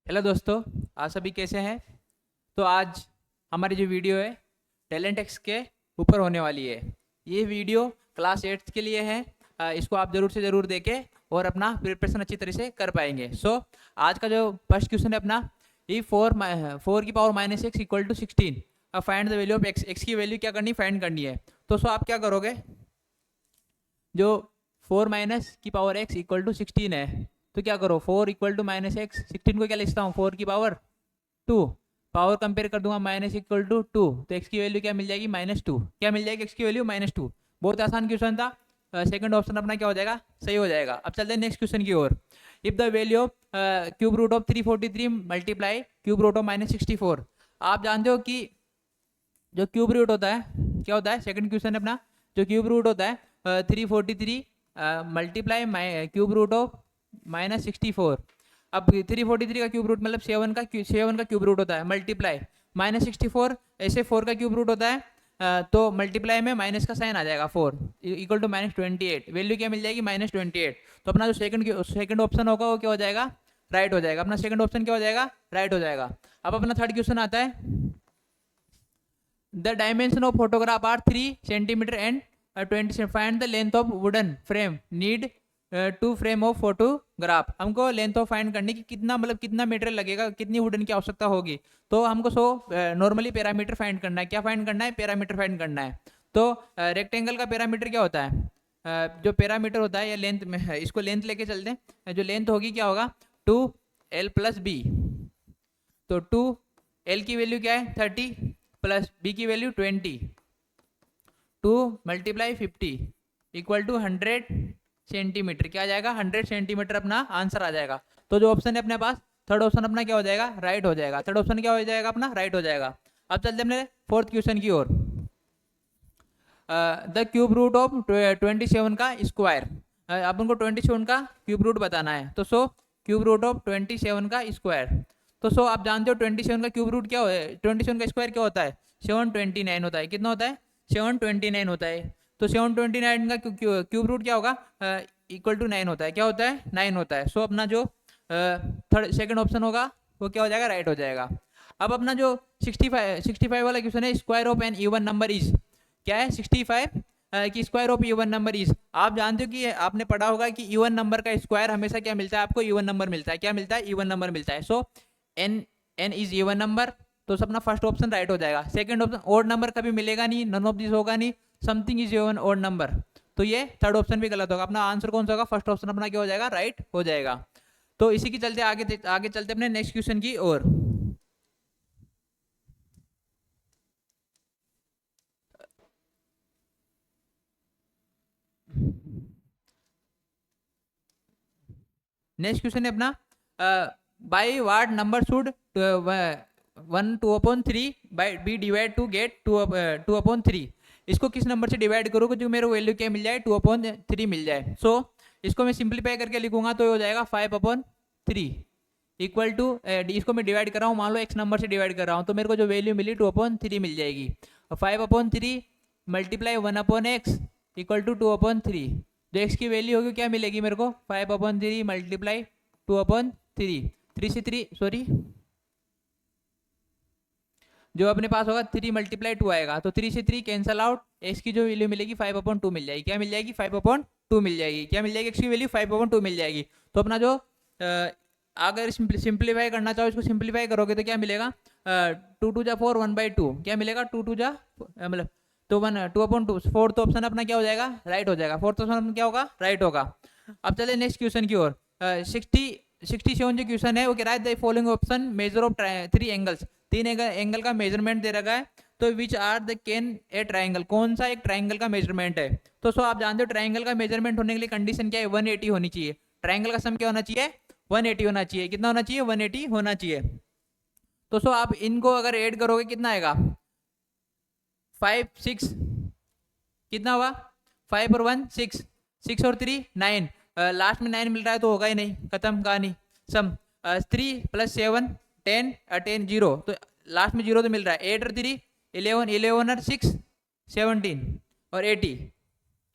Hello दोस्तों, आप सभी कैसे हैं। तो आज हमारी जो वीडियो है टैलेंट एक्स के ऊपर होने वाली है। ये वीडियो क्लास 8 के लिए है। इसको आप ज़रूर से ज़रूर देखें और अपना प्रिपरेशन अच्छी तरह से कर पाएंगे। आज का जो फर्स्ट क्वेश्चन है अपना, ई फोर की power minus X equal to 16। अब find the value of X. X की वैल्यू क्या करनी, फाइंड करनी है। तो आप क्या करोगे, जो 4 माइनस की पावर एक्स इक्वल टू 16 है, तो क्या करो, 4 इक्वल टू माइनस एक्स, 16 को क्या लिखता हूँ, 4 की पावर 2। पावर कंपेयर कर दूंगा, माइनस इक्वल टू 2, तो एक्स की वैल्यू क्या मिल जाएगी, -2। क्या मिल जाएगी एक्स की वैल्यू, -2। बहुत आसान क्वेश्चन था। सेकंड ऑप्शन अपना क्या हो जाएगा, सही हो जाएगा। अब चलते हैं नेक्स्ट क्वेश्चन की ओर। If the value of cube root of 343 multiply cube root of -64। आप जानते हो कि जो क्यूब रूट होता है क्या होता है, सेकंड क्वेश्चन है अपना, जो क्यूब रूट होता है 343 मल्टीप्लाई क्यूब रूट ऑफ -64। अब 343 का क्यूब रूट मतलब 7 का क्यूब रूट होता है, मल्टीप्लाई -64 ऐसे 4 का क्यूब रूट होता है। तो मल्टीप्लाई में माइनस का साइन आ जाएगा, 4 इक्वल टू -28। वैल्यू क्या मिल जाएगी, -28। तो अपना जो सेकंड ऑप्शन होगा वो क्या हो जाएगा, राइट हो जाएगा। अपना सेकंड ऑप्शन क्या हो जाएगा, राइट हो जाएगा। अब अपना थर्ड क्वेश्चन आता है, the dimension of photograph are 3 centimetre and 20। Find the length of wooden frame need to frame of photograph. हमको लेंथ ऑफ फाइंड करने की कितना मतलब कितना मीटर लगेगा, कितनी वुडन की आवश्यकता होगी। तो हमको नॉर्मली पैरामीटर फाइंड करना है। क्या फाइंड करना है, पैरामीटर फाइंड करना है। तो रेक्टेंगल का पैरामीटर क्या होता है, जो पैरामीटर होता है या लेंथ में है, इसको लेंथ लेके चलते हैं। जो लेंथ होगी क्या होगा, 2l + b। तो 2l की वैल्यू क्या है 30 प्लस b की वैल्यू 20। 2 × 50 equal to 100 centimetre. क्या आ जाएगा, 100 सेंटीमीटर अपना आंसर आ जाएगा। तो जो ऑप्शन है अपने पास, थर्ड ऑप्शन अपना क्या हो जाएगा, राइट हो जाएगा। थर्ड ऑप्शन क्या हो जाएगा अपना, राइट हो जाएगा। अब चलते हैं अपने फोर्थ क्वेश्चन की ओर। द क्यूब रूट ऑफ 27 का स्क्वायर। अब उनको 27 का क्यूब रूट बताना है। तो क्यूब रूट ऑफ 27 का स्क्वायर। तो आप जानते हो 27 का क्यूब रूट क्या है, 27 का स्क्वायर क्या होता है, 729 होता है। कितना होता है, 729 होता है। तो 729 का क्यूब रूट क्या होगा, इक्वल टू 9 होता है। क्या होता है, 9 होता है। अपना जो थर्ड सेकंड ऑप्शन होगा वो क्या हो जाएगा, राइट हो जाएगा। अब अपना जो 65 वाला क्वेश्चन है, square of an even number is. क्या है, 65 की square of even number is. आप जानते हो कि आपने पढ़ा होगा कि इवन नंबर का स्क्वायर हमेशा क्या मिलता है, आपको इवन नंबर मिलता है। क्या मिलता है, इवन नंबर मिलता है। N N is even number. तो अपना फर्स्ट ऑप्शन राइट हो जाएगा। सेकंड ऑप्शन, ओड नंबर कभी मिलेगा नहीं, नन ऑफ दिस होगा नहीं, something is even odd number. तो ये थर्ड ऑप्शन भी गलत होगा। अपना आंसर कौन सा होगा, फर्स्ट ऑप्शन अपना क्या हो जाएगा, राइट हो जाएगा। तो इसी की चलते आगे चलते अपने नेक्स्ट क्वेश्चन की ओर। नेक्स्ट क्वेश्चन है अपना, by what number should 1/2/3 by be divide to get 2/3। इसको किस नंबर से डिवाइड करोगे जो मेरे वैल्यू क्या मिल जाए, 2/3 मिल जाए। इसको मैं सिंप्लीफाई करके लिखूंगा तो हो जाएगा 5/3 इक्वल टू, इसको मैं डिवाइड कर रहा हूँ, मान लो x नंबर से डिवाइड कर रहा हूँ, तो मेरे को जो वैल्यू मिली 2/3 मिल जाएगी। 5/3 मल्टीप्लाई 1/x इक्वल टू 2/3। जो x की वैल्यू होगी क्या मिलेगी मेरे को, 5/3 मल्टीप्लाई 2/3। 3 से 3 सॉरी, जो अपने पास होगा 3 × 2 आएगा। तो 3 से 3 कैंसल आउट, x की जो वैल्यू मिलेगी 5/2 मिल जाएगी। क्या मिल जाएगी, 5/2 मिल जाएगी। क्या मिल जाएगी, x की वैल्यू 5/2 मिल जाएगी। तो अपना जो अगर सिंप्लीफाई करना चाहो, इसको सिंप्लीफाई करोगे तो क्या मिलेगा, 2 2 जा 4, 1/2। क्या मिलेगा, 2 2 जा मतलब तो 2/2। फोर्थ ऑप्शन अपना क्या हो जाएगा, राइट हो जाएगा। फोर्थ ऑप्शन क्या होगा, राइट होगा। अब चले नेक्स्ट क्वेश्चन की ओर। 67 जो क्वेश्चन है वो कह रहा है, the following option measure of 3 angles. 3 angle का मेजरमेंट दे रखा है। तो which are the can a triangle, कौन सा एक ट्राइंगल का मेजरमेंट है। तो आप जानते हो ट्राइंगल का मेजरमेंट होने के लिए कंडीशन क्या है, 180 होनी चाहिए। ट्राइंगल का सम क्या होना चाहिए, 180 होना चाहिए। कितना होना चाहिए, 180 होना चाहिए। तो आप इनको अगर ऐड करोगे कितना आएगा, 5 6 कितना हुआ, 5 और 1 6, 6 और 3 9। लास्ट में 9 मिल रहा है तो होगा ही नहीं, खत्म कहानी। सम 3 + 7 10 10 0। तो लास्ट में 0 तो मिल रहा है। 8 और 3 11, 11 और 6 17 और 80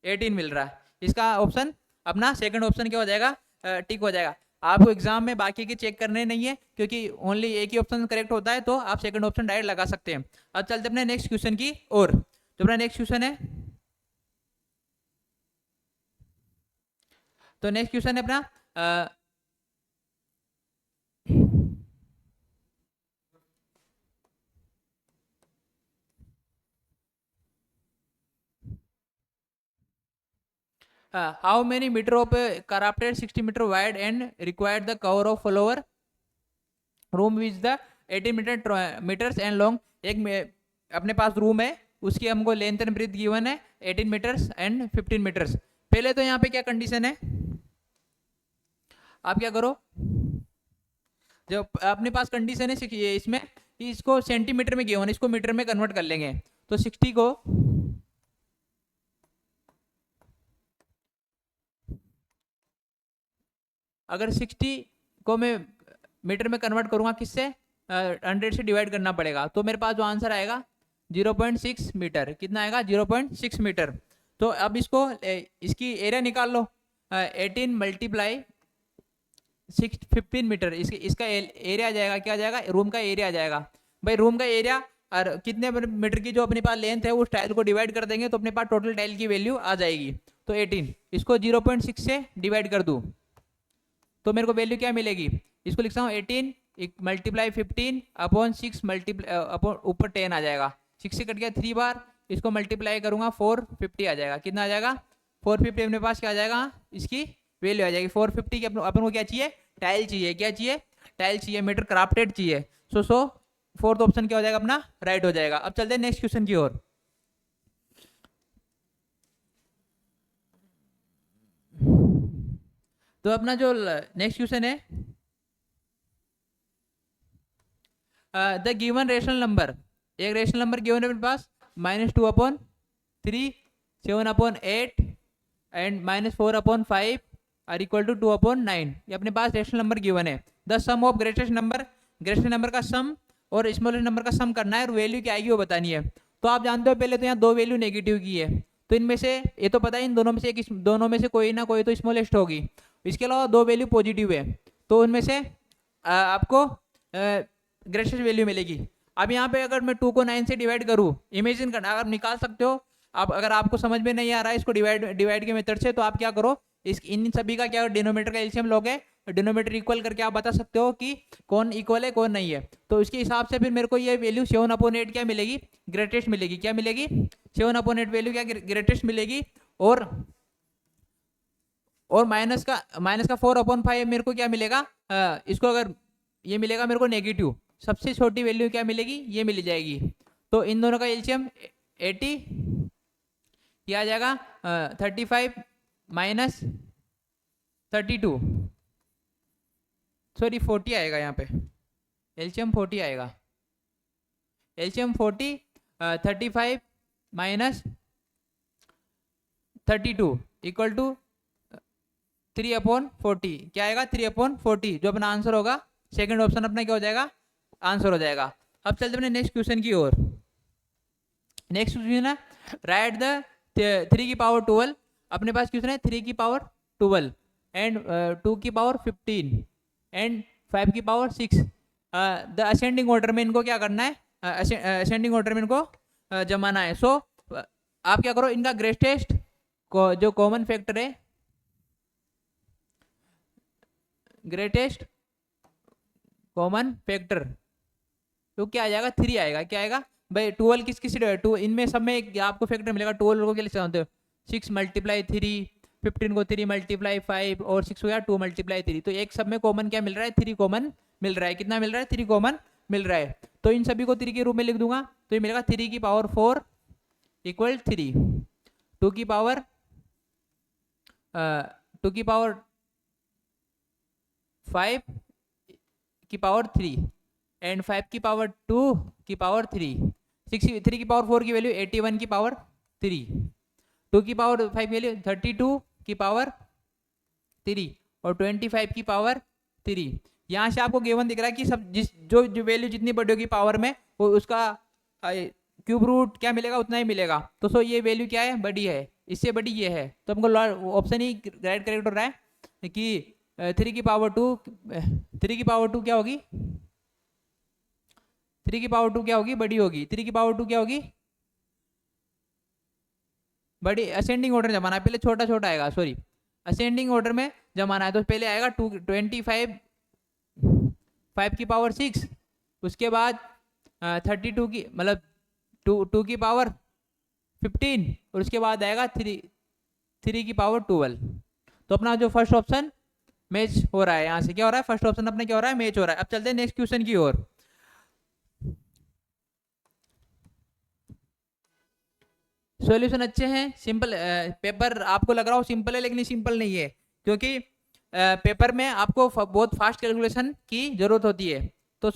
18 मिल रहा है। इसका ऑप्शन अपना सेकंड ऑप्शन क्या हो जाएगा, टिक हो जाएगा। आपको एग्जाम में बाकी के चेक करने नहीं है, क्योंकि ओनली एक ही ऑप्शन करेक्ट होता है, तो आप सेकंड ऑप्शन डायरेक्ट लगा सकते हैं। अब चलते अपने नेक्स्ट क्वेश्चन की ओर। तो अपना नेक्स्ट क्वेश्चन है, तो नेक्स्ट क्वेश्चन है अपना how many meter of crafted 60 meter wide and required the cover of follower room with the 18 meters and long। अपने पास रूम है, उसकी हमको लेंथ एंड ब्रीथ गिवन है 18 मीटर्स एंड 15 मीटर्स। पहले तो यहाँ पे क्या कंडीशन है, आप क्या करो, जो अपने पास कंडीशन है ये इसमें कि इसको सेंटीमीटर में गिवन, इसको मीटर में कन्वर्ट कर लेंगे। तो 60 को अगर 60 को मैं मीटर में कन्वर्ट करूंगा, किससे 100 से डिवाइड करना पड़ेगा, तो मेरे पास जो आंसर आएगा 0.6 मीटर। कितना आएगा, 0.6 मीटर। तो अब इसको इसकी एरिया निकाल लो, 18 मल्टीप्लाई 15 मीटर, इसका एरिया आ जाएगा, क्या आ जाएगा, रूम का एरिया आ जाएगा। भाई रूम का एरिया और कितने मीटर की जो अपने पास लेंथ है, उस टाइल को डिवाइड कर देंगे तो अपने पास टोटल टाइल की वैल्यू आ जाएगी। तो 18 इसको 0.6 से डिवाइड कर दूं तो मेरे को वैल्यू क्या मिलेगी, इसको लिखता हूँ 18 मल्टीप्लाई 15 अपॉन 6 मल्टीप्लाई अपॉन ऊपर 10 आ जाएगा, 6 से कट गया 3 बार, इसको मल्टीप्लाई करूंगा 450 आ जाएगा। कितना आ जाएगा, 450 अपने पास क्या आ जाएगा, इसकी वैल्यू आ जाएगी 450 की। अपन को क्या चाहिए, टाइल चाहिए, क्या चाहिए, टाइल चाहिए, मीटर क्राफ्टेड चाहिए। सो फोर्थ ऑप्शन क्या हो जाएगा अपना, राइट हो जाएगा। अब चलते हैं नेक्स्ट क्वेश्चन की ओर। तो अपना जो नेक्स्ट क्वेश्चन है, द गिवन रेशनल नंबर, एक रेशनल नंबर गिवन है मेरे पास -2/3, 7/8 एंड -4/5 आर इक्वल टू 2/9। ये अपने पास रेशनल नंबर गिवन है। The sum of greatest number का सम और स्मॉलेस्ट नंबर का सम करना है और वैल्यू क्या आएगी वो बतानी है। तो आप जानते हो पहले तो यहाँ दो वैल्यू नेगेटिव की है, तो इनमें से ये तो पता है इन दोनों में से दोनों में से कोई ना कोई तो स्मॉलेस्ट होगी। इसके अलावा दो वैल्यू पॉजिटिव है, तो उनमें से आपको ग्रेटेस्ट वैल्यू मिलेगी। अब यहाँ पे अगर मैं 2 को 9 से डिवाइड करूँ, इमेजिन करना, अगर निकाल सकते हो आप, अगर आपको समझ में नहीं आ रहा है इसको डिवाइड के मेथड से, तो आप क्या करो, इन सभी का क्या डिनोमीटर का एलसीएम लोगे, डिनोमीटर इक्वल करके आप बता सकते हो कि कौन इक्वल है कौन नहीं है। तो इसके हिसाब से फिर मेरे को ये वैल्यू 7/8 क्या मिलेगी, ग्रेटेस्ट मिलेगी। क्या मिलेगी, 7/8 वैल्यू क्या ग्रेटेस्ट मिलेगी। और माइनस का 4/5 मेरे को क्या मिलेगा, इसको अगर ये मिलेगा मेरे को नेगेटिव, सबसे छोटी वैल्यू क्या मिलेगी, ये मिल जाएगी। तो इन दोनों का एलसीएम 80 क्या आ जाएगा, 35 माइनस 32, सॉरी 40 आएगा यहाँ पे, एलसीएम 40 आएगा। LCM 40, 35 minus 32 equal to 3/40। क्या आएगा, 3/40, जो अपना आंसर होगा सेकंड ऑप्शन अपना क्या हो जाएगा, आंसर हो जाएगा। अब चलते अपने नेक्स्ट क्वेश्चन की ओर। नेक्स्ट क्वेश्चन है, राइट द 3 की पावर 12। अपने पास क्वेश्चन है 3 की पावर 12 एंड 2 की पावर 15 एंड 5 की पावर 6। द असेंडिंग ऑर्डर में इनको क्या करना है, असेंडिंग ऑर्डर में इनको जमाना है। सो आप क्या करो, इनका ग्रेटेस्ट जो कॉमन फैक्टर है, ग्रेटेस्ट कॉमन फैक्टर तो क्या आ जाएगा, 3 आएगा। क्या आएगा भाई, 12 किस टू इनमें सब में आपको फैक्टर मिलेगा। 12 को क्या लिख सकते हो, 6 मल्टीप्लाई 3, 15 को 3 मल्टीप्लाई 5 और 6 हो गया 2 मल्टीप्लाई 3। तो एक सब में कॉमन क्या मिल रहा है, 3 कॉमन मिल रहा है। कितना मिल रहा है, 3 कॉमन मिल रहा है। तो इन सभी को 3 के रूप में लिख दूंगा, तो ये मिलेगा 3 की पावर 4 इक्वल 3, 2 की पावर 5 की पावर 3 एंड 5 की पावर 2 की पावर 3, 3 की पावर 4 की वैल्यू 81 की पावर 3, 2 की पावर 5 की वैल्यू 32 की पावर 3 और 25 की पावर 3। यहाँ से आपको गिवन दिख रहा है कि सब जो वैल्यू जितनी बड़ी होगी पावर में, वो उसका क्यूब रूट क्या मिलेगा, उतना ही मिलेगा। तो सो ये वैल्यू क्या है, बड़ी है, इससे बड़ी ये है। तो हमको ऑप्शन ही राइट करेक्ट हो रहा है कि 3 की पावर 2, 3 की पावर 2 क्या होगी, 3 की पावर 2 क्या होगी, बड़ी होगी। 3 की पावर 2 क्या होगी, बड़ी। असेंडिंग ऑर्डर जमाना है, पहले छोटा छोटा आएगा, सॉरी असेंडिंग ऑर्डर में जमाना है, तो पहले आएगा 25 5 की पावर 6, उसके बाद 32 की मतलब 2 की पावर 15, और उसके बाद आएगा 3 की पावर 12। तो अपना जो फर्स्ट ऑप्शन मैच हो रहा है, यहाँ से क्या हो रहा है, फर्स्ट ऑप्शन अपना क्या हो रहा है, मैच हो रहा है। अब चलते हैं नेक्स्ट क्वेश्चन की ओर। सॉल्यूशन अच्छे हैं, सिंपल। पेपर आपको लग रहा हो सिंपल है, लेकिन ये सिंपल नहीं है, क्योंकि पेपर में आपको बहुत फास्ट कैलकुलेशन की जरूरत होती है। तो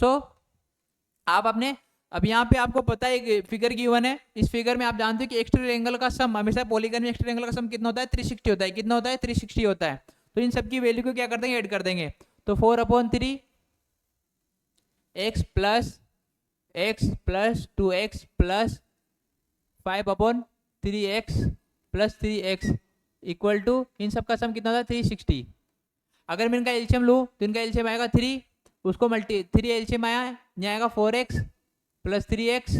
आप अपने, अब यहाँ पे आपको पता है एक फिगर गिवन है, इस फिगर में आप जानते हो कि एक्सट्रीम एंगल का सम हमेशा पॉलीगन में एक्सट्रीम एंगल का सम कितना होता है, 360 होता है। कितना होता है, 360 होता है। तो इन सब की वैल्यू को क्या कर देंगे, ऐड कर देंगे। तो 4/3 x plus 2x plus 5/3x plus 3x equal to, इन सब का सम कितना होता है, 360। अगर मैं इनका एलसीएम लूँ तो इनका एलसीएम आएगा 3, उसको 3 एलसीएम आया, यहाँ आएगा 4x plus 3x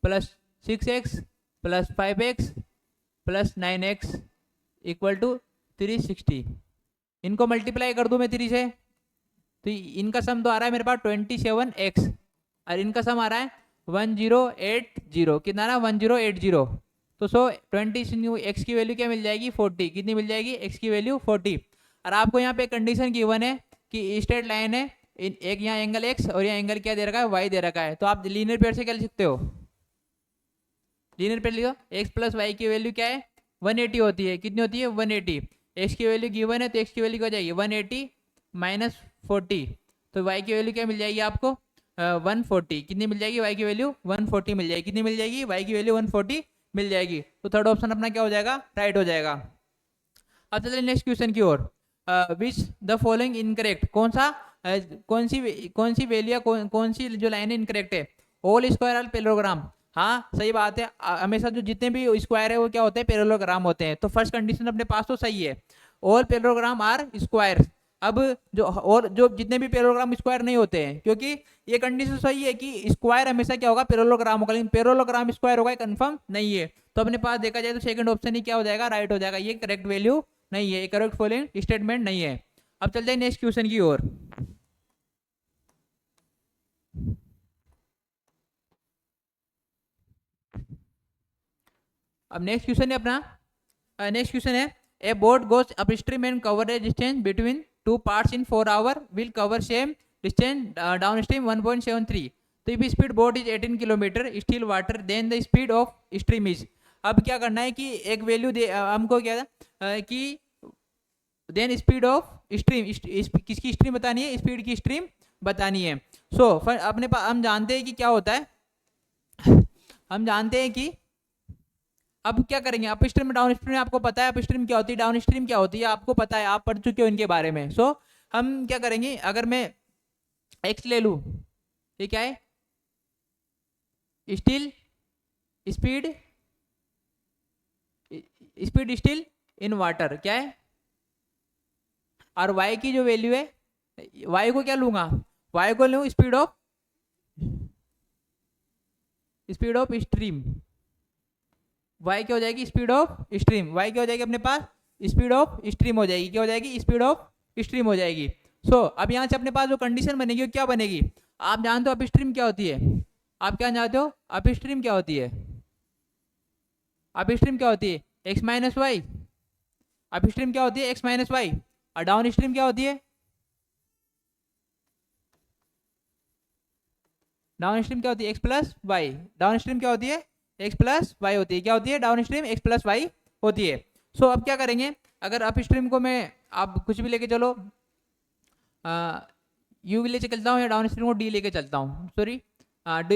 plus 6x plus 5x plus 9x equal to 360। इनको मल्टीप्लाई कर दूँ मैं 3 से, तो इनका सम तो आ रहा है मेरे पास 27x, और इनका सम आ रहा है 1080। कितना ना, 1080। तो 20x की वैल्यू क्या मिल जाएगी, 40। कितनी मिल जाएगी, x की वैल्यू 40। और आपको यहाँ पे कंडीशन गिवन है कि स्ट्रेट लाइन है, एक यहाँ एंगल x और यहाँ एंगल क्या दे रखा है, y दे रखा है। तो आप लीनियर पेयर से क्या लिख सकते हो, लीनियर पेयर लिखो, x प्लस वाई की वैल्यू क्या है, 180 होती है। कितनी होती है, 180। x की वैल्यू गिवन है, तो x की वैल्यू क्या हो जाएगी, 180 माइनस 40। तो y की वैल्यू क्या मिल जाएगी आपको, 140। कितनी मिल जाएगी, y की वैल्यू 140 मिल जाएगी। कितनी मिल जाएगी, y की वैल्यू 140 मिल जाएगी। तो थर्ड ऑप्शन अपना क्या हो जाएगा, राइट हो जाएगा। अब चलिए नेक्स्ट क्वेश्चन की ओर। विच द फॉलोइंग इनकरेक्ट, कौन सी वैल्यू, कौन सी जो लाइन इनकरेक्ट है। ऑल स्क्वायर आर पैरेललोग्राम, हाँ सही बात है, हमेशा जो जितने भी स्क्वायर है वो क्या होते हैं, पैरेललोग्राम होते हैं। तो फर्स्ट कंडीशन अपने पास तो सही है, ऑल पैरेललोग्राम आर स्क्वायर। अब जो जितने भी पैरेललोग्राम स्क्वायर नहीं होते हैं, क्योंकि ये कंडीशन सही है कि स्क्वायर हमेशा क्या होगा, पैरेललोग्राम होगा, लेकिन पैरेललोग्राम स्क्वायर होगा कंफर्म नहीं है। तो अपने पास देखा जाए तो सेकंड ऑप्शन ही क्या हो जाएगा, राइट हो जाएगा। ये करेक्ट वैल्यू नहीं है, करेक्ट फॉलोइंग स्टेटमेंट नहीं है। अब चलते हैं नेक्स्ट क्वेश्चन की ओर। अब नेक्स्ट क्वेश्चन है अपना, नेक्स्ट क्वेश्चन है, a boat goes upstream and cover a distance between two parts in 4 hours will cover same distance downstream 1.73. तो if speed boat is 18 kilometre still water then the speed of stream is। अब क्या करना है कि एक value दे हमको, क्या था कि देन स्पीड ऑफ स्ट्रीम, किसकी स्ट्रीम बतानी है, स्पीड की स्ट्रीम बतानी है। सो अपने पास हम जानते हैं कि क्या होता है, हम जानते हैं कि अब क्या करेंगे, अप स्ट्रीम डाउन स्ट्रीम में आपको पता है अप स्ट्रीम क्या होती है, डाउन स्ट्रीम क्या होती है आपको पता है, आप पढ़ चुके हो इनके बारे में। सो हम क्या करेंगे, अगर मैं एक्स ले लूँ, ये क्या है, still speed still in water, क्या है, और y की जो वैल्यू है, y को क्या लूंगा, y को लूँ स्पीड ऑफ स्ट्रीम, y क्या हो जाएगी, स्पीड ऑफ स्ट्रीम, y क्या हो जाएगी अपने पास, स्पीड ऑफ स्ट्रीम हो जाएगी। क्या हो जाएगी, स्पीड ऑफ स्ट्रीम हो जाएगी। सो अब यहाँ से अपने पास जो कंडीशन बनेगी वो क्या बनेगी, आप जानते हो अप स्ट्रीम क्या होती है, आप क्या जानते हो अप स्ट्रीम क्या होती है, अप स्ट्रीम क्या होती है, x minus Y. Upstream क्या होती है, x माइनस वाई। और डाउन स्ट्रीम क्या होती है, डाउन स्ट्रीम क्या होती है, X plus Y. Downstream क्या होती है, एक्स प्लस वाई होती है। क्या होती है, downstream X plus Y होती है। सो अब क्या करेंगे, अगर अप स्ट्रीम को मैं, आप कुछ भी लेके चलो, यू भी लेके चलता हूँ, या डाउन स्ट्रीम को डी लेके चलता हूँ, सॉरी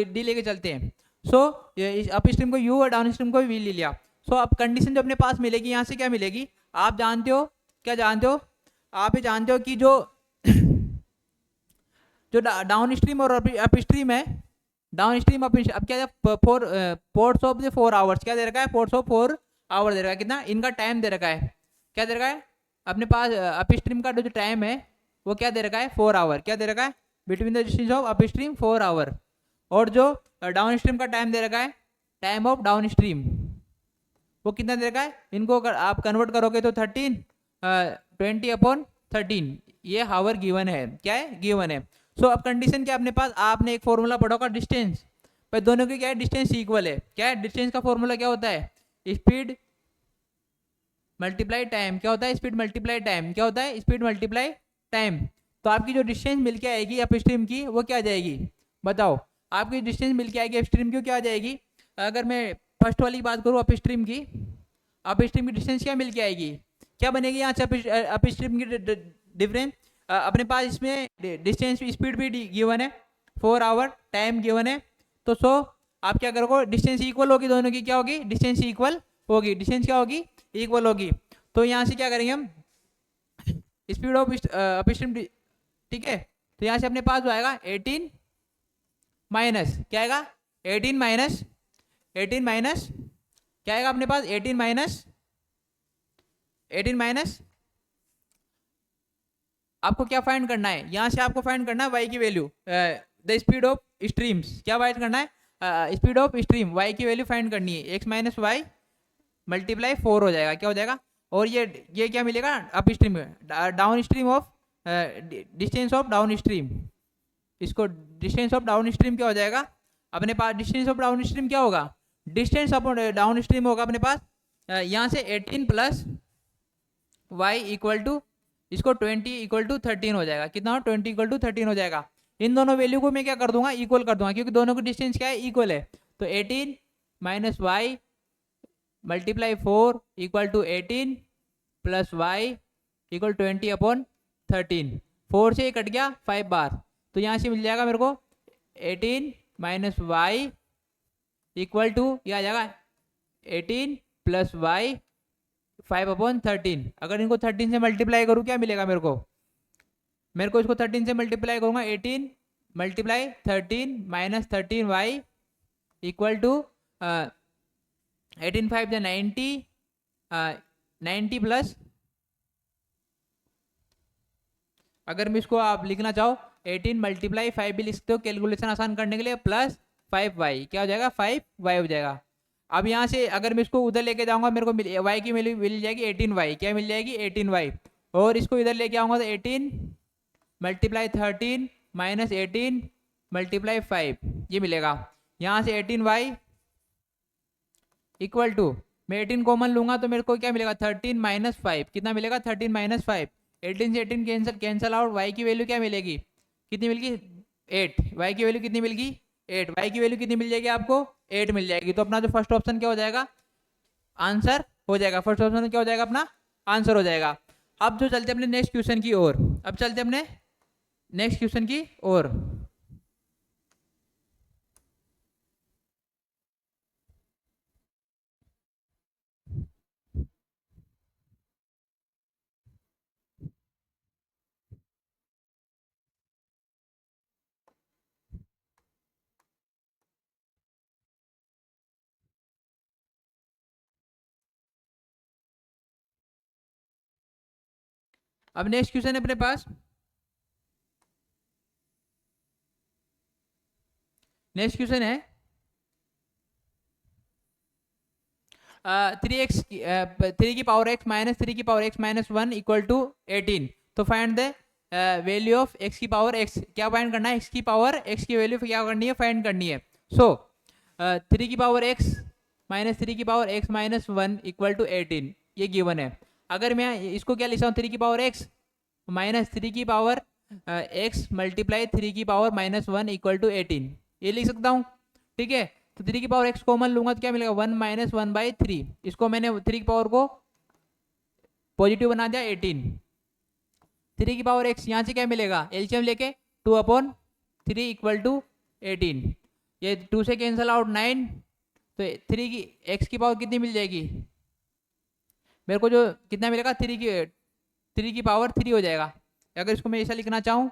डी लेके चलते हैं। सो अप स्ट्रीम को यू और डाउन स्ट्रीम को वी ले लिया। सो अब कंडीशन जो अपने पास मिलेगी, यहाँ से क्या मिलेगी, आप जानते हो, क्या जानते हो, आप ये जानते हो कि जो डाउन स्ट्रीम और अप स्ट्रीम है, डाउन स्ट्रीम अब क्या है, पोर्ट्स ऑफ द 4 आवर्स क्या दे रखा है, पोर्ट्स ऑफ 4 आवर दे रखा है। कितना इनका टाइम दे रखा है, क्या दे रखा है, अपने पास अप स्ट्रीम का जो टाइम है वो क्या दे रखा है, 4 आवर। क्या दे रखा है, between the distance of upstream 4 hour. और जो डाउन स्ट्रीम का टाइम दे रखा है, टाइम ऑफ डाउन स्ट्रीम, वो कितना दे रखा है। इनको अगर आप कन्वर्ट करोगे तो 20/13 ये हावर गिवन है। क्या है, गिवन है। सो अब कंडीशन क्या अपने पास, आपने एक फॉर्मूला पढ़ा होगा डिस्टेंस, पर दोनों की क्या है, डिस्टेंस इक्वल है। क्या है, डिस्टेंस का फॉर्मूला क्या होता है, स्पीड मल्टीप्लाई टाइम। क्या होता है, स्पीड मल्टीप्लाई टाइम। क्या होता है, स्पीड मल्टीप्लाई टाइम। तो आपकी जो डिस्टेंस मिल के आएगी अप स्ट्रीम की, वो क्या आ जाएगी, बताओ। आपकी डिस्टेंस मिल के आएगी अप स्ट्रीम की, क्या आ जाएगी। अगर मैं फर्स्ट वाली बात करूँ अप स्ट्रीम की, अप स्ट्रीम की डिस्टेंस क्या मिल के आएगी, क्या बनेगी यहाँ से अप स्ट्रीम की डिफरेंस। अपने पास इसमें डिस्टेंस स्पीड भी गिवन है, 4 आवर, टाइम गिवन है। तो सो आप क्या करोगे, डिस्टेंस इक्वल होगी दोनों की, क्या होगी, डिस्टेंस इक्वल होगी। डिस्टेंस क्या होगी, इक्वल होगी। तो यहाँ से क्या करेंगे हम, स्पीड ऑफ अप स्ट्रीम, ठीक है। तो यहाँ से अपने पास जो आएगा 18 माइनस, क्या आएगा, 18 माइनस क्या आएगा अपने पास, 18 माइनस आपको क्या फाइंड करना है, यहाँ से आपको फाइंड करना है y की value, the speed of streams. क्या फाइंड करना है, स्पीड ऑफ स्ट्रीम, y की वैल्यू फाइंड करनी है। x माइनस वाई मल्टीप्लाई 4 हो जाएगा। क्या हो जाएगा, और ये क्या मिलेगा, अप स्ट्रीम में, down stream of distance of down stream. इसको डिस्टेंस ऑफ डाउन स्ट्रीम क्या हो जाएगा अपने पास, डिस्टेंस ऑफ डाउन स्ट्रीम क्या होगा, डिस्टेंस अपॉन डाउन स्ट्रीम होगा अपने पास यहाँ से 18 प्लस वाई इक्वल टू, इसको 20 इक्वल टू 13 हो जाएगा। कितना हो, 20 इक्वल टू 13 हो जाएगा। इन दोनों वैल्यू को मैं क्या कर दूंगा, इक्वल कर दूंगा, क्योंकि दोनों की डिस्टेंस क्या है, इक्वल है। तो 18 minus Y multiply 4 equal to 18 plus Y equal 20 upon 13। 4 से कट गया 5 बार, तो यहाँ से मिल जाएगा मेरे को 18 माइनस वाई इक्वल टू, यह आ जाएगा 18 प्लस वाई 5/13। अगर इनको 13 से मल्टीप्लाई करूँ क्या मिलेगा मेरे को इसको 13 से मल्टीप्लाई करूँगा, 18 multiply 13 minus 13 Y equal to 18 5 90, 90 plus, अगर मैं इसको आप लिखना चाहो 18 मल्टीप्लाई 5 भी लिख सकते हो कैलकुलेशन आसान करने के लिए, प्लस 5y, क्या हो जाएगा, 5y हो जाएगा। अब यहाँ से अगर मैं इसको उधर लेके जाऊंगा, मेरे को y की वैल्यू मिल जाएगी 18y। क्या मिल जाएगी, 18y। और इसको इधर लेके आऊंगा तो 18 मल्टीप्लाई 13 माइनस 18 मल्टीप्लाई 5 ये मिलेगा। यहाँ से 18y इक्वल टू, मैं 18 कॉमन लूंगा तो मेरे को क्या मिलेगा, 13 माइनस 5। कितना मिलेगा, 13 माइनस 5। 18 से 18 कैंसल आउट, y की वैल्यू क्या मिलेगी, कितनी मिलेगी, 8। y की वैल्यू कितनी मिलेगी, 8। y की वैल्यू कितनी मिल जाएगी आपको, 8 मिल जाएगी। तो अपना जो फर्स्ट ऑप्शन क्या हो जाएगा, आंसर हो जाएगा। फर्स्ट ऑप्शन क्या हो जाएगा, अपना आंसर हो जाएगा। अब जो चलते अपने नेक्स्ट क्वेश्चन की ओर, अब चलते अपने नेक्स्ट क्वेश्चन की ओर। अब नेक्स्ट क्वेश्चन है अपने पास, नेक्स्ट क्वेश्चन है 3 की पावर x माइनस 3 की power x minus 1 equal to 18। तो find the value of x की पावर x। क्या फाइंड करना है, x की पावर x की वैल्यू क्या करनी है, फाइंड करनी है। सो 3 की पावर x माइनस 3 की power x minus 1 equal to 18 ये गिवन है। अगर मैं इसको क्या लिखता हूँ, 3 की पावर x माइनस 3 की पावर x मल्टीप्लाई 3 की पावर माइनस 1 इक्वल टू 18 ये लिख सकता हूँ, ठीक है। तो 3 की पावर x कॉमन लूंगा तो क्या मिलेगा, 1 माइनस 1/3। इसको मैंने 3 की पावर को पॉजिटिव बना दिया, 18। 3 की पावर x यहाँ से क्या मिलेगा, एलसीएम लेके 2/3 इक्वल टू 18। ये 2 से कैंसल आउट 9, तो 3 की x की पावर कितनी मिल जाएगी मेरे को, जो कितना मिलेगा, 3 की पावर 3 हो जाएगा। अगर इसको मैं ऐसा लिखना चाहूँ,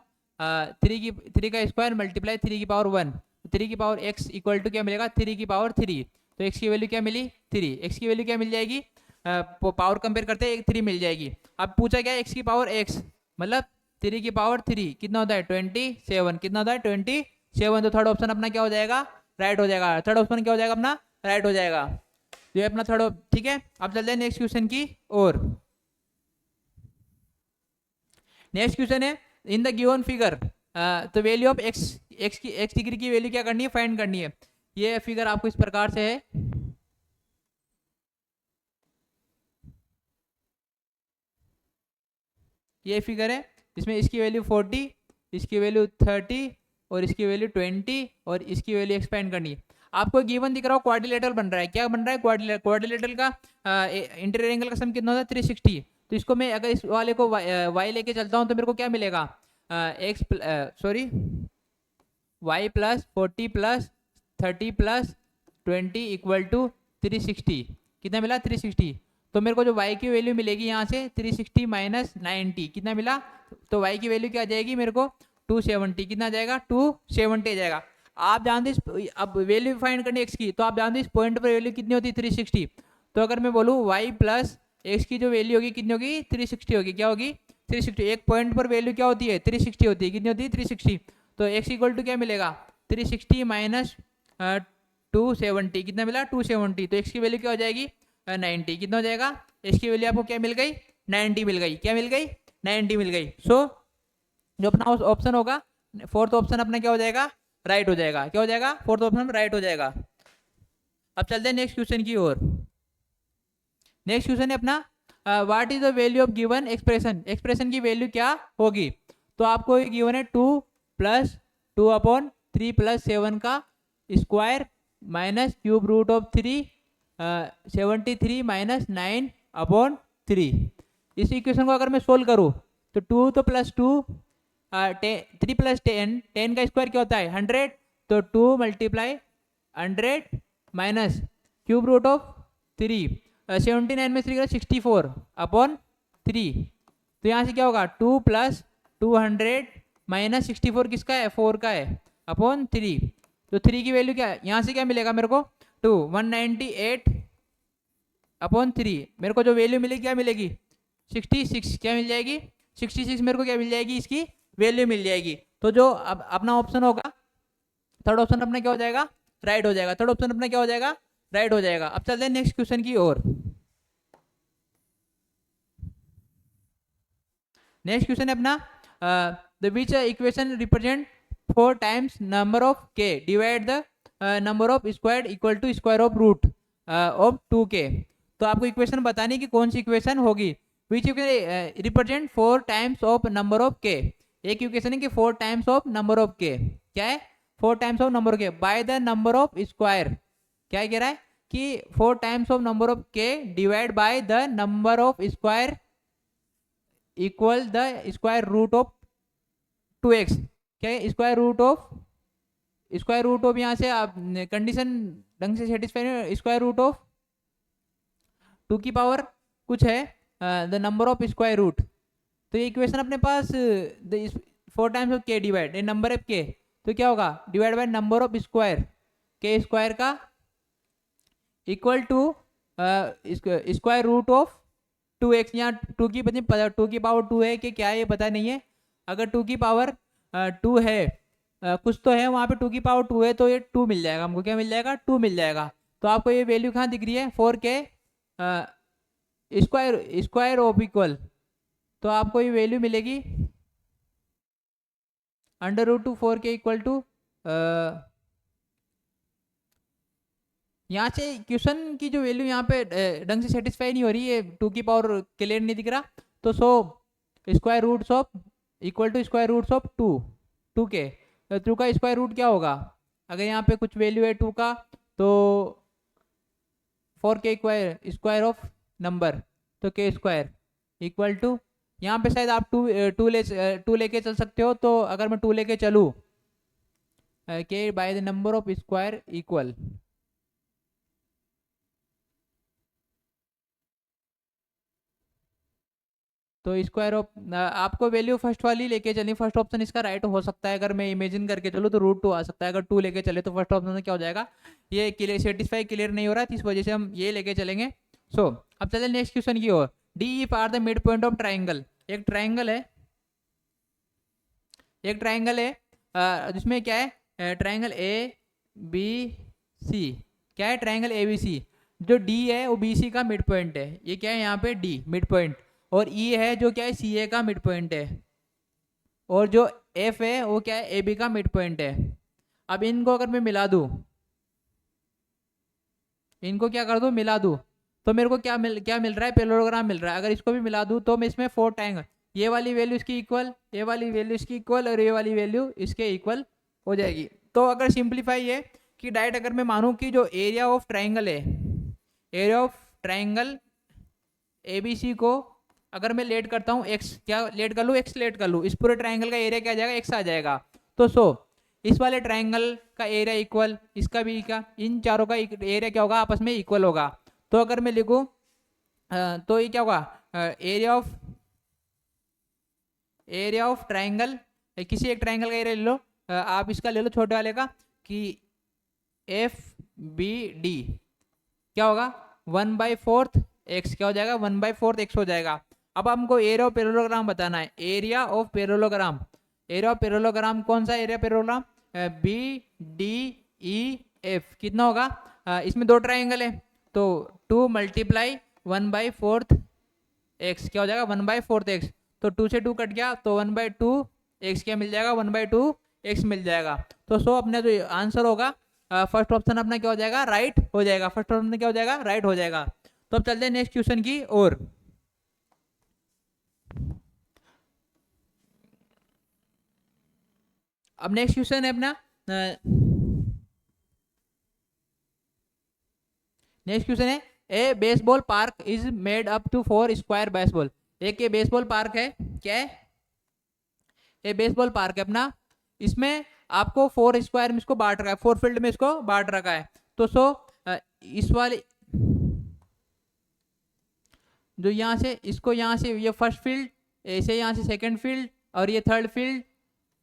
3 का स्क्वायर मल्टीप्लाई 3 की पावर 1, 3 की पावर x इक्वल टू क्या मिलेगा, 3 की पावर 3। तो x की वैल्यू क्या मिली, 3। x की वैल्यू क्या मिल जाएगी, पावर कंपेयर करते हैं, एक 3 मिल जाएगी। अब पूछा क्या, x की पावर x मतलब 3 की पावर 3 कितना होता है 27, कितना होता है 27। तो थर्ड ऑप्शन अपना क्या हो जाएगा, राइट हो जाएगा। थर्ड ऑप्शन क्या हो जाएगा अपना, राइट हो जाएगा। तो ये अपना थर्ड, ठीक है। अब चलते हैं नेक्स्ट क्वेश्चन की और। नेक्स्ट क्वेश्चन है, इन द गिवन फिगर तो वैल्यू ऑफ एक्स की एक्स डिग्री की वैल्यू क्या करनी है, फाइंड करनी है। ये फिगर आपको इस प्रकार से है, ये फिगर है, इसमें इसकी वैल्यू 40, इसकी वैल्यू 30 और इसकी वैल्यू 20 और इसकी वैल्यू एक्सपेंड करनी है। आपको गिवन दिख रहा हो क्वाड्रिलेटरल बन रहा है, क्या बन रहा है क्वाड्रिलेटरल का इंटीरियर एंगल का सम कितना होता है 360। तो इसको मैं अगर इस वाले को y लेके चलता हूँ तो मेरे को क्या मिलेगा, y plus 40 plus 30 plus 20 equal to 360। कितना मिला 360। तो मेरे को जो y की वैल्यू मिलेगी यहाँ से 360 माइनस 90 कितना मिला, तो y की वैल्यू क्या आ जाएगी मेरे को 270। कितना आ जाएगा 270 आ जाएगा। आप जानते अब वैल्यू फाइंड करनी x की, तो आप जानते इस पॉइंट पर वैल्यू कितनी होती है 360। तो अगर मैं बोलूँ y प्लस x की जो वैल्यू होगी कितनी होगी 360 होगी, क्या होगी 360। एक पॉइंट पर वैल्यू क्या होती है 360 होती है, कितनी होती है 360। तो x इक्वल टू क्या मिलेगा 360 माइनस 270 कितना मिला 270। तो x की वैल्यू क्या हो जाएगी 90। कितना हो जाएगा, x की वैल्यू आपको क्या मिल गई 90 मिल गई, क्या मिल गई 90 मिल गई। सो जो अपना ऑप्शन होगा फोर्थ ऑप्शन अपना क्या हो जाएगा, राइट हो जाएगा। क्या हो जाएगा, फोर्थ ऑप्शन राइट हो जाएगा। अब चलते हैं नेक्स्ट क्वेश्चन की ओर। नेक्स्ट क्वेश्चन है अपना what is the value of given expression, expression की वैल्यू क्या होगी। तो आपको ये गिवन है 2 प्लस 2/3 प्लस 7 का square minus cube root of 3 73 minus 9/3। इस इक्वेशन को अगर मैं सोल्व करूँ तो 2 तो प्लस 2 3 प्लस 10 का स्क्वायर क्या होता है 100। तो 2 multiply 100 minus cube root of 3 79 में 3 64/3। तो यहाँ से क्या होगा 2 प्लस 200 माइनस 64 किसका है 4 का है /3। तो 3 की वैल्यू क्या है, यहाँ से क्या मिलेगा मेरे को 2 198/3। मेरे को जो वैल्यू मिलेगी क्या मिलेगी 66, क्या मिल जाएगी 66 मेरे को क्या मिल जाएगी, इसकी वैल्यू मिल जाएगी। तो जो अब अपना ऑप्शन होगा थर्ड ऑप्शन अपना क्या हो जाएगा, राइट हो जाएगा। थर्ड ऑप्शन अपना क्या हो जाएगा, राइट हो जाएगा। अब चलते हैं नेक्स्ट क्वेश्चन की ओर। नेक्स्ट क्वेश्चन है अपना the which equation represent 4 times number of k divide the number of square equal to square of root of 2k। तो आपको इक्वेशन बतानी कि कौन सी इक्वेशन होगी। Which equation represent 4 times of number of k। एक इक्वेशन है कि 4 times of number of k, क्या है 4 times of number of k by the number of square. क्या कह रहा है कि 4 times of number of k divide by the number of square equal the square root of 2x। क्या है square root of यहाँ से आप कंडीशन ढंग से सेटिस्फाई नहीं, स्क्वायर रूट ऑफ 2 की पावर कुछ है the number of square root. तो ये इक्वेशन अपने पास 4 times of k divide number of k, तो क्या होगा divide by number of square k square का equal to square root of 2x। यहाँ 2 की पावर 2 है कि क्या है ये पता नहीं है। अगर 2 की पावर 2 है कुछ तो है वहाँ पे 2 की पावर 2 है, तो ये 2 मिल जाएगा हमको, क्या मिल जाएगा 2 मिल जाएगा। तो आपको ये वैल्यू कहाँ दिख रही है 4k स्क्वायर ऑफ इक्वल। तो आपको ये वैल्यू मिलेगी √2 4k इक्वल टू यहाँ से क्वेश्चन की जो वैल्यू यहाँ पे ढंग से सेटिस्फाई नहीं हो रही है, 2 की पावर क्लियर नहीं दिख रहा। तो square roots of equal to square roots of 2k। 2 का स्क्वायर रूट क्या होगा, अगर यहाँ पे कुछ वैल्यू है 2 का तो 4k स्क्वायर ऑफ नंबर तो k स्क्वायर इक्वल टू यहाँ पे शायद आप 2 लेके चल सकते हो। तो अगर मैं 2 लेके चलूँ k by the number of square equal, तो स्क्वायर ऑफ आपको वैल्यू फर्स्ट वाली लेके चलिए, फर्स्ट ऑप्शन इसका राइट हो सकता है। अगर मैं इमेजिन करके चलूँ तो √2 आ सकता है, अगर 2 लेके चले तो फर्स्ट ऑप्शन में क्या हो जाएगा, ये क्लियर सेटिस्फाई क्लियर नहीं हो रहा है, तो इस वजह से हम ये लेके चलेंगे। सो अब चलते नेक्स्ट क्वेश्चन की ओर। D if R the mid point of triangle. एक ट्राइंगल है जिसमें क्या है, ट्राइंगल ए बी सी। क्या है, ट्राइंगल ए बी सी। जो डी है वो बी सी का मिड पॉइंट है, ये क्या है यहाँ पे डी मिड पॉइंट, और ई है जो क्या है सी ए का मिड पॉइंट है, और जो एफ है वो क्या है ए बी का मिड पॉइंट है। अब इनको अगर मैं मिला दूँ, इनको क्या कर दूँ, मिला दूँ, तो मेरे को क्या मिल रहा है, पैरेललोग्राम मिल रहा है। अगर इसको भी मिला दूँ तो मैं इसमें 4 ट्राइंगल, ये वाली वैल्यू इसकी इक्वल, ये वाली वैल्यू इसकी इक्वल, और ये वाली वैल्यू इसके इक्वल हो जाएगी। तो अगर सिंप्लीफाई है कि डायरेक्ट अगर मैं मानूँ कि जो एरिया ऑफ ट्राइंगल है, area of triangle A B C को अगर मैं लेट करता हूँ एक्स, क्या लेट कर लूँ, एक्स लेट कर लूँ, इस पूरे ट्राइंगल का एरिया क्या आ जाएगा, एक्स आ जाएगा। तो इस वाले ट्राइंगल का एरिया इक्वल, इसका भी का, इन चारों का एरिया क्या होगा, आपस में इक्वल होगा। तो अगर मैं लिखूँ तो ये क्या होगा, एरिया ऑफ ट्राइंगल, किसी एक ट्राइंगल का एरिया ले लो, आप इसका ले लो छोटे वाले का, कि एफ बी डी क्या होगा 1/4 एक्स, क्या हो जाएगा 1/4 एक्स हो जाएगा। अब हमको एरिया ऑफ पैरेललोग्राम बताना है, area of parallelogram. Area of parallelogram कौन सा area parallelogram, B D E F, कितना होगा, इसमें 2 ट्राइंगल है तो 2 × 1/4 एक्स क्या हो जाएगा 1/4 एक्स। तो 2 से 2 कट गया तो 1/2 एक्स क्या मिल जाएगा 1/2 एक्स मिल जाएगा। तो अपने जो आंसर होगा फर्स्ट ऑप्शन अपना क्या हो जाएगा, राइट हो जाएगा। फर्स्ट ऑप्शन क्या हो जाएगा, राइट हो जाएगा। तो अब चलते हैं नेक्स्ट क्वेश्चन की ओर। अब नेक्स्ट क्वेश्चन है अपना, नेक्स्ट क्वेश्चन है a baseball park is made up to 4 square baseball. एक ये बेसबॉल पार्क है, क्या है, ये बेसबॉल पार्क है अपना, इसमें आपको 4 स्क्वायर में इसको बांट रखा है, 4 फील्ड में इसको बांट रखा है। तो इस वाले जो यहाँ से इसको, यहाँ से ये फर्स्ट फील्ड, ऐसे यहाँ से सेकंड फील्ड, और ये थर्ड फील्ड,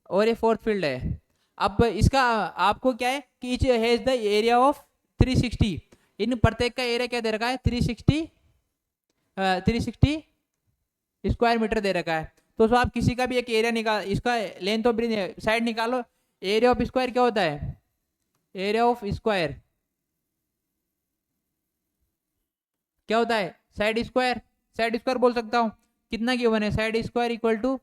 और ये फोर्थ फील्ड है। अब इसका आपको क्या है कि each has the area of 360, इन प्रत्येक का एरिया क्या दे रखा है 360 स्क्वायर मीटर दे रखा है। तो आप किसी का भी एक एरिया निकाल, इसका लेंथ ऑफ साइड निकालो, एरिया ऑफ स्क्वायर क्या होता है, एरिया ऑफ स्क्वायर क्या होता है, साइड स्क्वायर बोल सकता हूँ, कितना गिवन है, साइड स्क्वायर इक्वल टू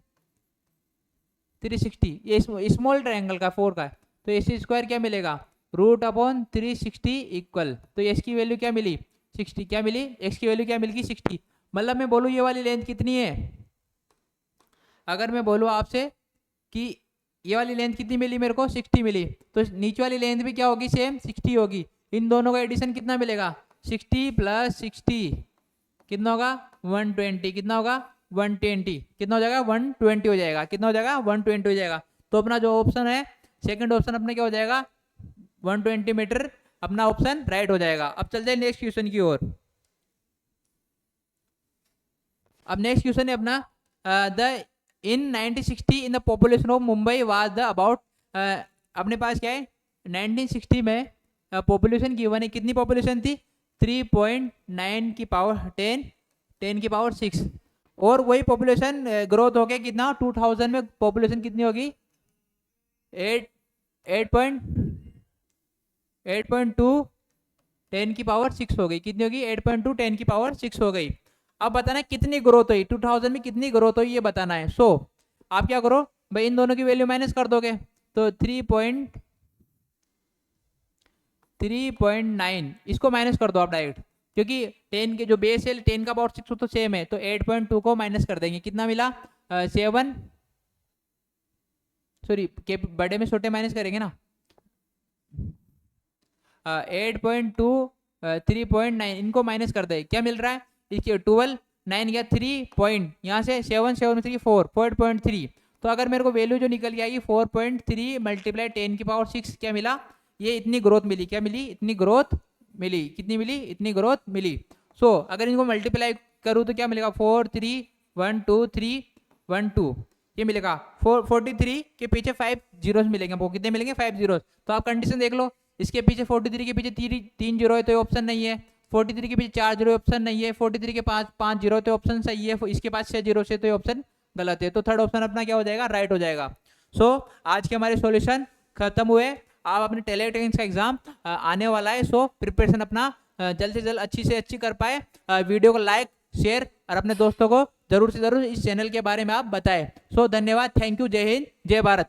360, ये स्मॉल ट्रायंगल का 4 का है, तो AC स्क्वायर क्या मिलेगा √360 इक्वल, तो एस की वैल्यू क्या मिली 60, क्या मिली एक्स की वैल्यू क्या मिल गई 60। मतलब मैं बोलूँ ये वाली लेंथ कितनी है, अगर मैं बोलूँ आपसे कि ये वाली लेंथ कितनी मिली मेरे को 60 मिली, तो नीचे वाली लेंथ भी क्या होगी सेम 60 होगी। इन दोनों का एडिशन कितना मिलेगा 60 + 60 कितना होगा 120, कितना होगा 120, कितना हो जाएगा 120 हो जाएगा, कितना हो जाएगा 120 हो जाएगा। तो अपना जो ऑप्शन है सेकंड ऑप्शन अपना क्या हो जाएगा 120 मीटर, अपना ऑप्शन राइट हो जाएगा। अब चलते हैं नेक्स्ट क्वेश्चन की ओर। अब नेक्स्ट क्वेश्चन है अपना the in 1960 in the population of Mumbai was the about, अपने पास क्या है 1960 में पॉपुलेशन गिवन है, कितनी पॉपुलेशन थी 3.9 की पावर 10 की पावर 6, और वही पॉपुलेशन ग्रोथ हो गया कितना 2000 में पॉपुलेशन कितनी होगी 8.2 10 की पावर 6 हो गई, कितनी होगी 8.2 10 की पावर 6 हो गई। अब बताना कितनी ग्रोथ हुई 2000 में, कितनी ग्रोथ हुई ये बताना है। आप क्या करो भाई इन दोनों की वैल्यू माइनस कर दोगे तो 3.9 इसको माइनस कर दो आप डायरेक्ट, क्योंकि 10 के जो बेस है 10 का पावर 6 तो सेम है, तो 8.2 को माइनस कर देंगे, कितना मिला 7, सॉरी के बड़े में छोटे माइनस करेंगे ना 8.2 3.9 इनको माइनस कर दे, क्या मिल रहा है इसके 12 9 गया 3 पॉइंट, यहाँ से 7 7 3 4.3, तो अगर मेरे को वैल्यू जो निकल के आएगी 4.3 × 10 की पावर 6 क्या मिला, ये इतनी ग्रोथ मिली, क्या मिली इतनी ग्रोथ मिली, कितनी मिली इतनी ग्रोथ मिली। अगर इनको मल्टीप्लाई करूँ तो क्या मिलेगा 4 3 1 2 3 1 2 ये मिलेगा 43 के पीछे 5 जीरोस मिलेंगे, वो कितने मिलेंगे 5 जीरोस। तो आप कंडीशन देख लो, इसके पीछे 43 के पीछे 3 जीरो है तो ये ऑप्शन नहीं है, 43 के पीछे 4 जीरो ऑप्शन नहीं है, 43 के पास 5 जीरो तो ऑप्शन सही है, इसके पास 6 जीरो से तो ऑप्शन गलत है, तो थर्ड ऑप्शन अपना क्या हो जाएगा, राइट हो जाएगा। सो आज के हमारे सॉल्यूशन खत्म हुए। आप अपने टैलेंट का एग्जाम आने वाला है, सो प्रिपरेशन अपना जल्द से जल्द अच्छी से अच्छी कर पाए। वीडियो को लाइक शेयर और अपने दोस्तों को जरूर से जरूर इस चैनल के बारे में आप बताएं। सो धन्यवाद, थैंक यू, जय हिंद जय भारत।